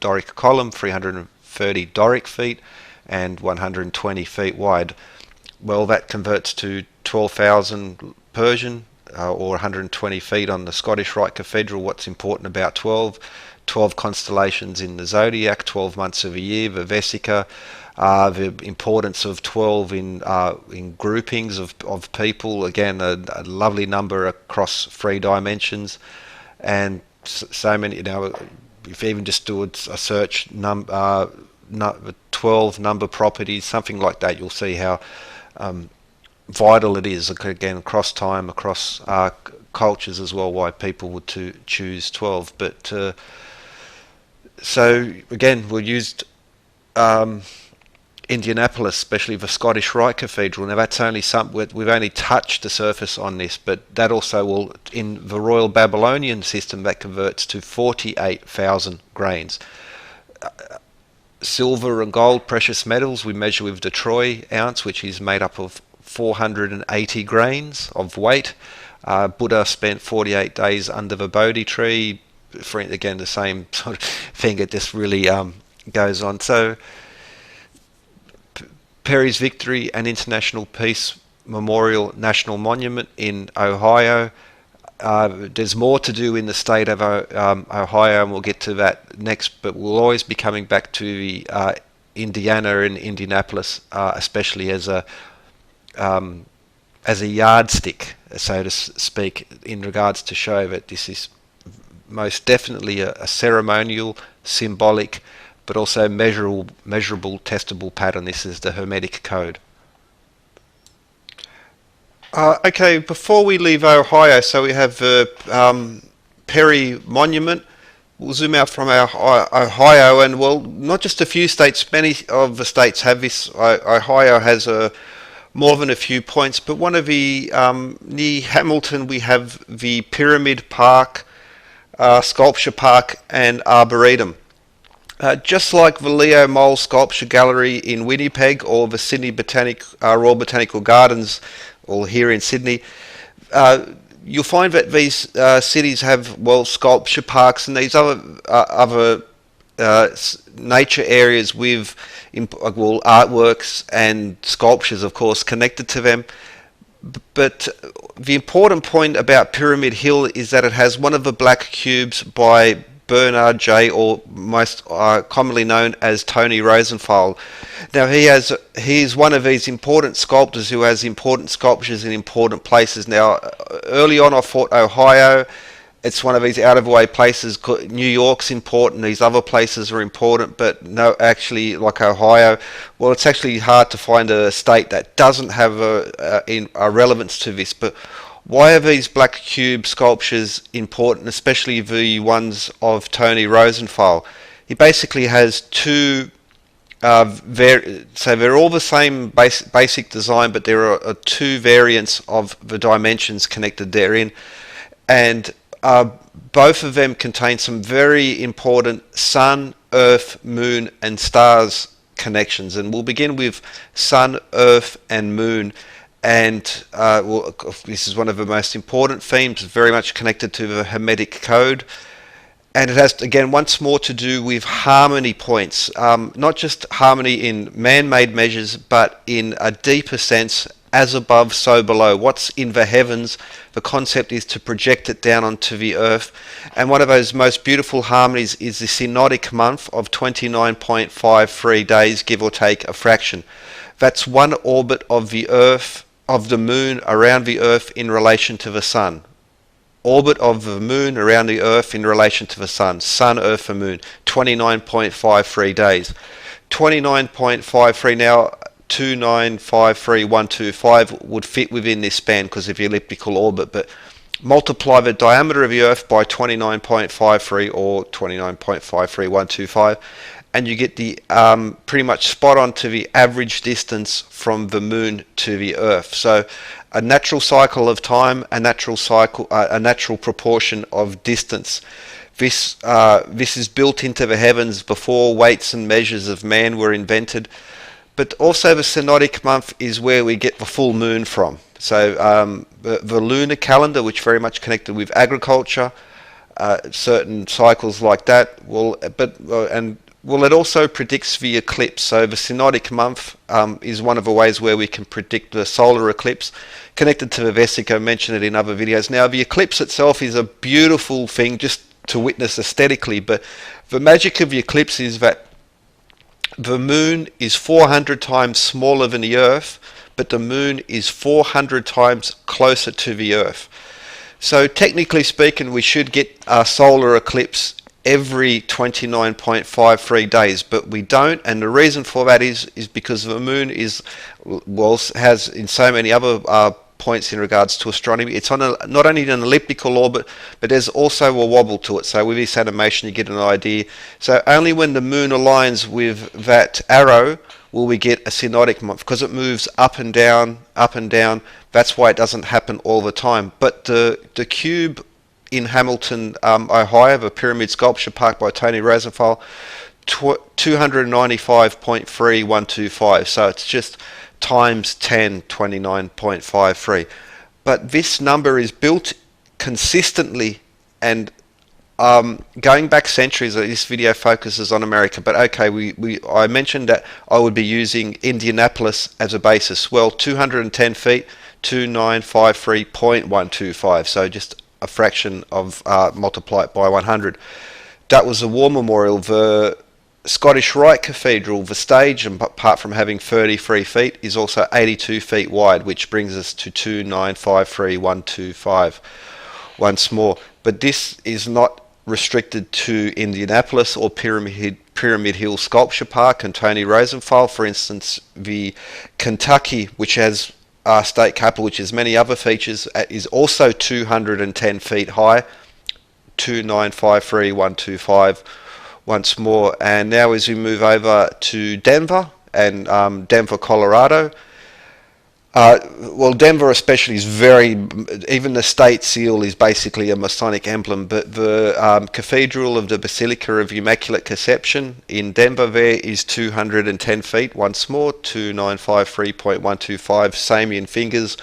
Doric column, 330 Doric feet, and 120 feet wide. Well, that converts to 12,000 Persian, or 120 feet on the Scottish Rite Cathedral. What's important about 12 constellations in the zodiac, 12 months of a year, the Vesica, the importance of 12 in groupings of people. Again, a lovely number across 3 dimensions, and so many. If you even just do a search, 12 number properties, something like that, you'll see how vital it is. Again, across time, across cultures as well, why people would choose 12. But so again, we used Indianapolis, especially the Scottish Rite Cathedral. Now that's only we've only touched the surface on this, but that also will, in the Royal Babylonian system, that converts to 48,000 grains. Silver and gold, precious metals, we measure with the Troy ounce, which is made up of 480 grains of weight. Buddha spent 48 days under the Bodhi tree. Again, the same sort of thing. It just really goes on. So Perry's Victory and International Peace Memorial National Monument in Ohio, There's more to do in the state of Ohio, and we'll get to that next, but we'll always be coming back to Indiana and Indianapolis, especially as a yardstick, so to speak, in regards to show that this is most definitely a ceremonial, symbolic, but also measurable, testable pattern. This is the Hermetic Code. Okay, before we leave Ohio, so we have the Perry Monument. We'll zoom out from our Ohio, and well, not just a few states, many of the states have this. Ohio has more than a few points, but one of the, near Hamilton, we have the Pyramid Park, Sculpture Park, and Arboretum. Just like the Leo Mole Sculpture Gallery in Winnipeg, or the Sydney Royal Botanical Gardens, or here in Sydney, you'll find that these cities have, well, sculpture parks and these other nature areas with, well, artworks and sculptures, of course, connected to them. But the important point about Pyramid Hill is that it has one of the black cubes by Bernard J., or most commonly known as Tony Rosenthal. Now he's one of these important sculptors who has important sculptures in important places. Now early on I thought Ohio, it's one of these out of the way places. New York's important, these other places are important, but no, actually, like Ohio, well, it's actually hard to find a state that doesn't have a relevance to this. But why are these black cube sculptures important, especially the ones of Tony Rosenthal? He basically has two, so they're all the same basic design, but there are two variants of the dimensions connected therein, and both of them contain some very important Sun, Earth, Moon, and stars connections. And we'll begin with Sun, Earth, and Moon. And well, this is one of the most important themes, very much connected to the Hermetic Code. And it has, again, once more to do with harmony points. Not just harmony in man-made measures, but in a deeper sense, as above, so below. What's in the heavens, the concept is to project it down onto the earth. And one of those most beautiful harmonies is the synodic month of 29.53 days, give or take a fraction. That's one orbit of the earth, of the moon around the earth in relation to the sun. Orbit of the moon around the earth in relation to the sun. Sun, earth, and moon. 29.53 days. 29.53 now. 2953125 would fit within this span because of the elliptical orbit, but multiply the diameter of the earth by 29.53 or 29.53125, and you get the pretty much spot on to the average distance from the moon to the earth. So a natural cycle of time, a natural proportion of distance. This is built into the heavens before weights and measures of man were invented. But also the synodic month is where we get the full moon from. So the lunar calendar, which very much connected with agriculture, certain cycles like that. It also predicts the eclipse. So the synodic month is one of the ways where we can predict the solar eclipse, connected to the Vesica. I mentioned it in other videos. Now the eclipse itself is a beautiful thing just to witness aesthetically, but the magic of the eclipse is that the moon is 400 times smaller than the earth, but the moon is 400 times closer to the earth. So technically speaking, we should get a solar eclipse every 29.53 days, but we don't, and the reason for that is because the moon has in so many other points in regards to astronomy, it's on not only an elliptical orbit, but there's also a wobble to it. So with this animation you get an idea. So only when the moon aligns with that arrow will we get a synodic month, because it moves up and down, up and down. That's why it doesn't happen all the time. But the cube in Hamilton, Ohio, the Pyramid Sculpture Park by Tony Rosenthal, 295.3125. So it's just times 10, 29.53. But this number is built consistently, and going back centuries. This video focuses on America, but okay, I mentioned that I would be using Indianapolis as a basis. Well, 210 feet, 2953.125, so just a fraction of multiply it by 100. That was a war memorial. The Scottish Rite Cathedral, the stage, and apart from having 33 feet, is also 82 feet wide, which brings us to 2953125 once more. But this is not restricted to Indianapolis or Pyramid Hill Sculpture Park and Tony Rosenthal. For instance, the Kentucky, which has our state capital, which has many other features, is also 210 feet high, 2953125 once more. And now as we move over to Denver and Denver, Colorado, well, Denver especially is even the state seal is basically a Masonic emblem, but the Cathedral of the Basilica of Immaculate Conception in Denver there is 210 feet once more, 2953.125 Samian fingers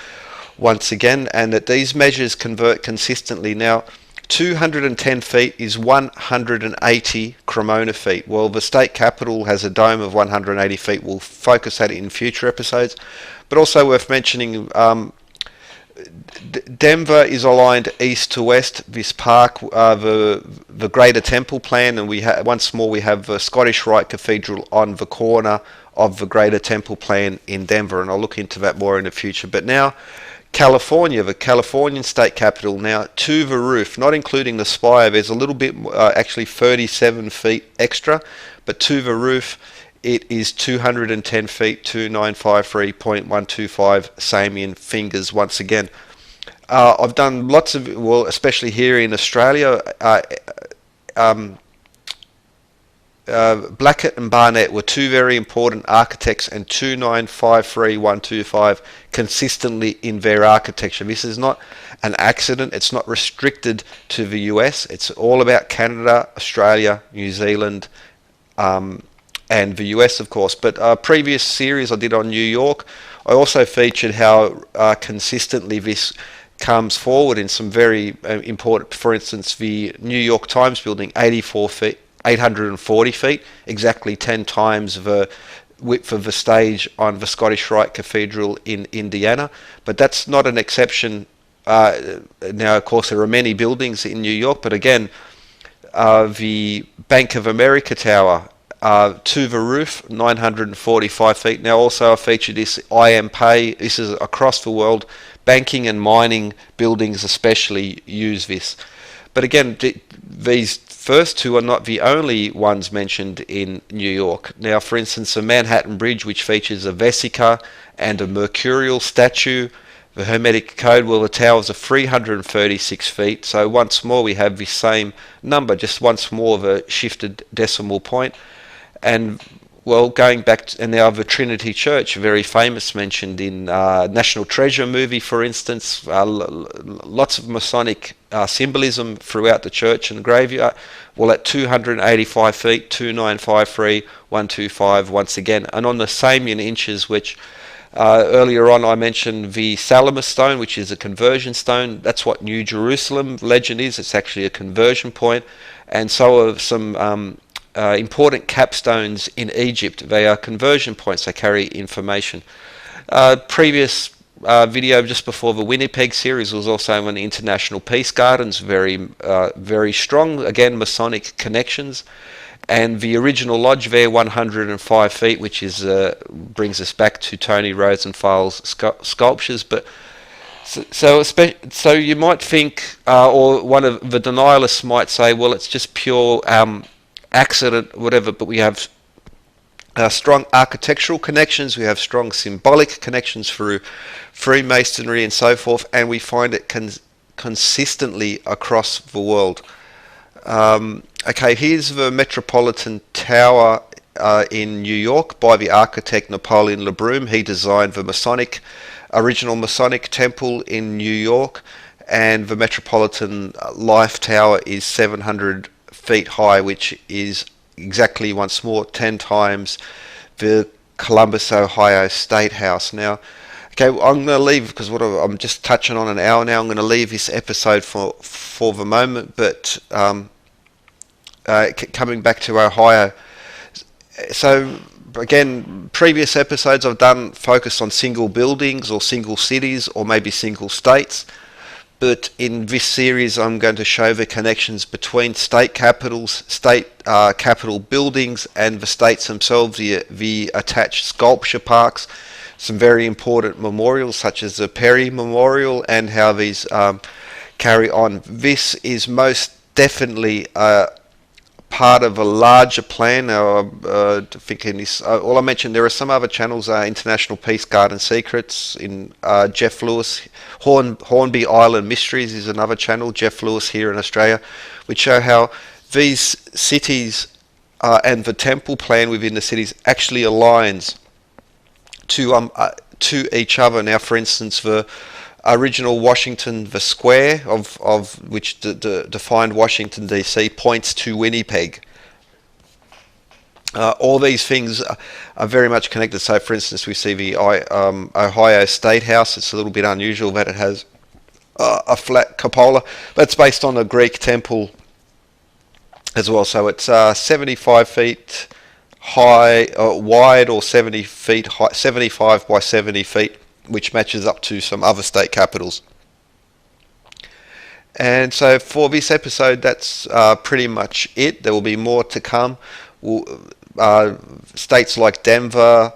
once again, and that these measures convert consistently. Now, 210 feet is 180 Cremona feet. Well, the state capital has a dome of 180 feet. We'll focus that in future episodes. But also worth mentioning, Denver is aligned east to west. This park, the Greater Temple Plan, and once more we have the Scottish Rite Cathedral on the corner of the Greater Temple Plan in Denver, and I'll look into that more in the future. But now, California, the Californian state capital, now to the roof, not including the spire, there's a little bit, actually 37 feet extra, but to the roof it is 210 feet, 2953.125 Samian fingers once again. I've done lots of, well, especially here in Australia, Blackett and Barnett were two very important architects, and 2953125 consistently in their architecture. This is not an accident. It's not restricted to the US. It's all about Canada, Australia, New Zealand, and the US, of course. But a previous series I did on New York, I also featured how consistently this comes forward in some very important, for instance, the New York Times building, 84 feet, 840 feet, exactly 10 times the width of the stage on the Scottish Rite Cathedral in Indiana. But that's not an exception. Now, of course, there are many buildings in New York, but again, the Bank of America Tower, to the roof, 945 feet. Now, also I featured this IMPay. This is across the world. Banking and mining buildings especially use this. But again, these first two are not the only ones mentioned in New York. Now, for instance, the Manhattan Bridge, which features a vesica and a mercurial statue. The Hermetic Code, well, the towers are 336 feet. So once more we have the same number, just once more of a shifted decimal point. And, well, going back to, and now the Trinity Church, very famous, mentioned in National Treasure movie, for instance. Lots of Masonic symbolism throughout the church and the graveyard. Well, at 285 feet, 2953125 once again. And on the Samian inches, which earlier on I mentioned the Salamis stone, which is a conversion stone. That's what New Jerusalem legend is. It's actually a conversion point. And so are some important capstones in Egypt. They are conversion points. They carry information. Previous video just before the Winnipeg series was also on the International Peace Gardens. Very strong, again, Masonic connections. And the original lodge there, 105 feet, which is brings us back to Tony Rosenthal's sculptures. But so you might think, or one of the denialists might say, well, it's just pure accident, whatever, but we have strong architectural connections, we have strong symbolic connections through Freemasonry and so forth, and we find it consistently across the world. Okay, here's the Metropolitan Tower in New York by the architect Napoleon Lebrun. He designed the original Masonic temple in New York, and the Metropolitan Life Tower is 700 feet high, which is exactly once more 10 times the Columbus, Ohio State House. Now, okay, I'm going to leave because I'm just touching on an hour now. I'm going to leave this episode for the moment, but coming back to Ohio. So again, previous episodes I've done focused on single buildings or single cities or maybe single states. But in this series, I'm going to show the connections between state capitals, state capital buildings, and the states themselves, the attached sculpture parks, some very important memorials such as the Perry Memorial, and how these carry on. This is most definitely part of a larger plan. Thinking this, all I mentioned, there are some other channels, International Peace Garden Secrets in Jeff Lewis, Hornby Island Mysteries is another channel, Jeff Lewis here in Australia, which show how these cities and the temple plan within the cities actually aligns to each other. Now, for instance, the original Washington, the square of which defined Washington DC, points to Winnipeg. All these things are very much connected. So, for instance, we see the Ohio State House. It's a little bit unusual that it has a flat cupola, but it's based on a Greek temple as well. So it's 75 feet high, wide, or 70 feet high, 75 by 70 feet, which matches up to some other state capitals. And so for this episode, that's pretty much it. There will be more to come. States like Denver,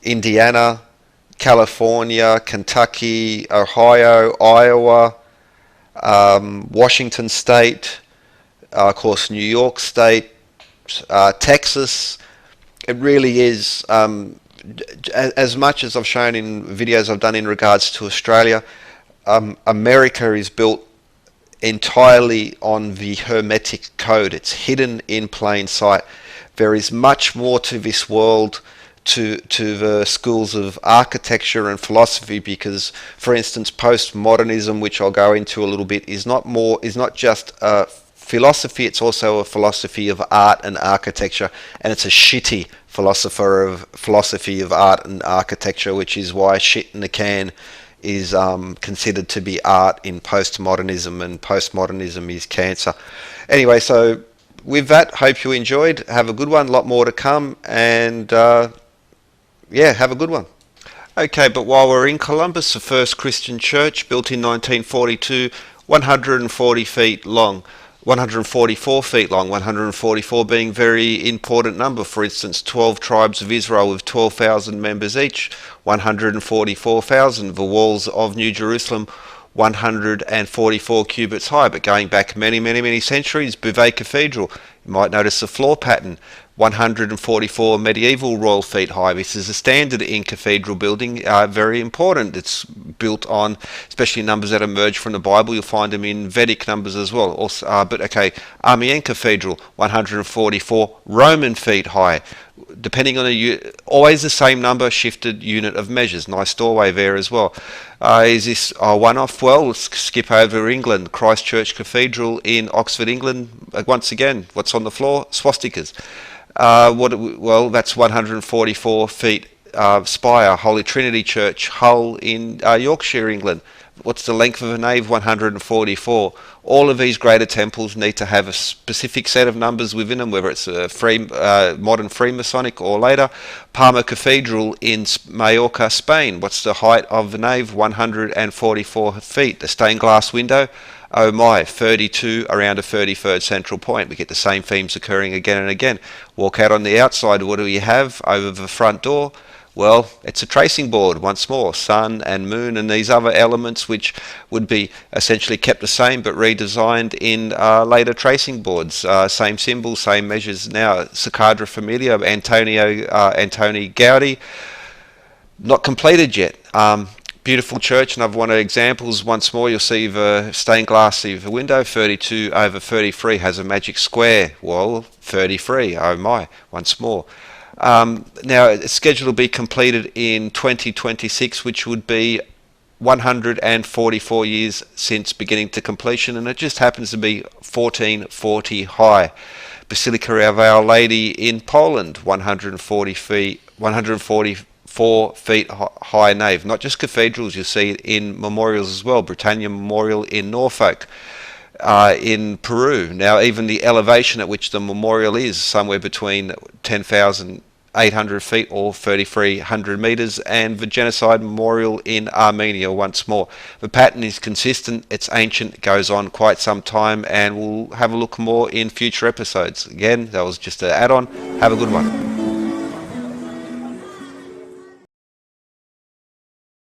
Indiana, California, Kentucky, Ohio, Iowa, Washington State, of course New York State, Texas. It really is, as much as I've shown in videos I've done in regards to Australia, America is built entirely on the Hermetic Code. It's hidden in plain sight. There is much more to this world, to the schools of architecture and philosophy, because, for instance, postmodernism, which I'll go into a little bit, is not just philosophy. It's also a philosophy of art and architecture, and it's a shitty philosophy of art and architecture, which is why shit in a can is considered to be art in postmodernism, and postmodernism is cancer. Anyway, so with that, hope you enjoyed. Have a good one. A lot more to come, and yeah, have a good one. Okay, but while we're in Columbus, the first Christian church, built in 1942, 140 feet long. 144 feet long, 144 being very important number. For instance, 12 tribes of Israel with 12,000 members each, 144,000. The walls of New Jerusalem, 144 cubits high. But going back many centuries, Beauvais Cathedral, you might notice the floor pattern, 144 medieval royal feet high. This is a standard in cathedral building, very important. It's built on, especially numbers that emerge from the Bible. You'll find them in Vedic numbers as well. Also, but okay, Amiens Cathedral, 144 Roman feet high. Depending on always the same number, shifted unit of measures. Nice doorway there as well. Is this a one-off? Well, let's skip over England. Christchurch Cathedral in Oxford, England. Once again, what's on the floor? Swastikas. Well, that's 144 feet spire. Holy Trinity Church, Hull in Yorkshire, England. What's the length of a nave? 144. All of these greater temples need to have a specific set of numbers within them, whether it's a modern Freemasonic or later. Palma Cathedral in Mallorca, Spain. What's the height of the nave? 144 feet. The stained glass window, oh my, 32 around a 33rd central point. We get the same themes occurring again and again. Walk out on the outside, what do we have over the front door? Well, it's a tracing board, once more, sun and moon and these other elements which would be essentially kept the same but redesigned in later tracing boards. Same symbols, same measures now. Sagrada Familia of Antoni Gaudi, not completed yet. Beautiful church, another one of the examples. Once more, you'll see the stained glass the window, 32 over 33 has a magic square. Well, 33, oh my, once more. Now, it's scheduled to be completed in 2026, which would be 144 years since beginning to completion, and it just happens to be 1440 high. Basilica of Our Lady in Poland, 144 feet high nave. Not just cathedrals, you see it in memorials as well. Britannia Memorial in Norfolk. In Peru. Now, even the elevation at which the memorial is, somewhere between 10,000 800 feet or 3,300 meters, and the genocide memorial in Armenia once more. The pattern is consistent, it's ancient, it goes on quite some time, and we'll have a look more in future episodes. Again, that was just an add-on. Have a good one.